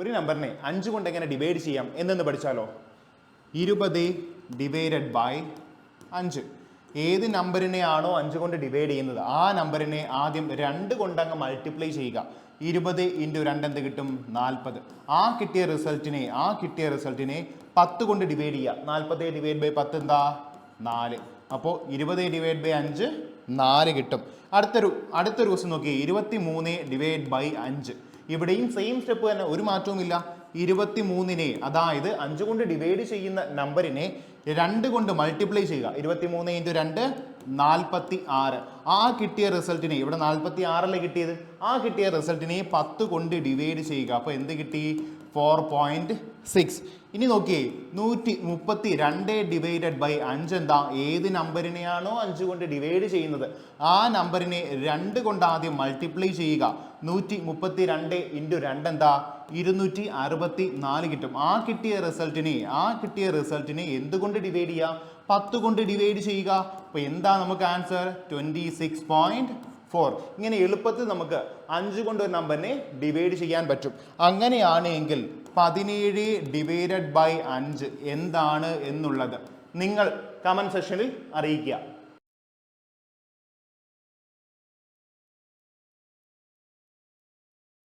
ഒരു നമ്പറിനെ 5 കൊണ്ട് എങ്ങനെ ഡിവൈഡ് ചെയ്യാം എന്നെന്ന് പഠിച്ചാലോ? 20 ഡിവൈഡഡ് ബൈ 5. ഏത് നമ്പറിനെയാണോ 5 കൊണ്ട് ഡിവൈഡ് ചെയ്യുന്നത് ആ നമ്പറിനെ ആദ്യം 2 കൊണ്ട് അങ്ങ് മൾട്ടിപ്ലൈ ചെയ്യുക. 20 ഇൻറ്റു 2 എന്ത് കിട്ടും? 40. ആ കിട്ടിയ റിസൾട്ടിനെ 10 കൊണ്ട് ഡിവൈഡ് ചെയ്യുക. 40 ഡിവൈഡ് ബൈ 10 എന്താ? 4. അപ്പോൾ 20 ഡിവൈഡ് ബൈ 5 4 കിട്ടും. അടുത്തൊരു ക്വസ്റ്റ്യൻ നോക്കി. 23 ഡിവൈഡ് ബൈ 5. ഇവിടെയും സെയിം സ്റ്റെപ്പ് തന്നെ, ഒരു മാറ്റവുമില്ല. 23നെ, അതായത് 5 കൊണ്ട് ഡിവൈഡ് ചെയ്യുന്ന നമ്പറിനെ 2 കൊണ്ട് മൾട്ടിപ്ലൈ ചെയ്യുക. 23 ഇൻറ്റു 2 46. ആ കിട്ടിയ റിസൾട്ടിനെ, ഇവിടെ 46 അല്ലേ കിട്ടിയത്, ആ കിട്ടിയ റിസൾട്ടിനെ 10 കൊണ്ട് ഡിവൈഡ് ചെയ്യുക. അപ്പോൾ എന്ത് കിട്ടി? 4.6. ഇനി നോക്കിയേ, 132 ഡിവൈഡഡ് ബൈ 5 എന്താ? ഏത് നമ്പറിനെയാണോ 5 കൊണ്ട് ഡിവൈഡ് ചെയ്യുന്നത് ആ നമ്പറിനെ 2 കൊണ്ട് ആദ്യം മൾട്ടിപ്ലൈ ചെയ്യുക. 132 ഇൻറ്റു 2 എന്താ? 264 കിട്ടും. ആ കിട്ടിയ റിസൾട്ടിനെ എന്തുകൊണ്ട് ഡിവൈഡ് ചെയ്യുക? 10 കൊണ്ട് ഡിവൈഡ് ചെയ്യുക. അപ്പോൾ എന്താ നമുക്ക് ആൻസർ? 26.4. ഇങ്ങനെ എളുപ്പത്തിൽ നമുക്ക് 5 കൊണ്ട് ഒരു നമ്പറിനെ ഡിവൈഡ് ചെയ്യാൻ പറ്റും. അങ്ങനെയാണെങ്കിൽ 17 ഡിവൈഡഡ് ബൈ 5 എന്താണ് എന്നുള്ളത് നിങ്ങൾ കമൻറ്റ് സെക്ഷനിൽ അറിയിക്കുക.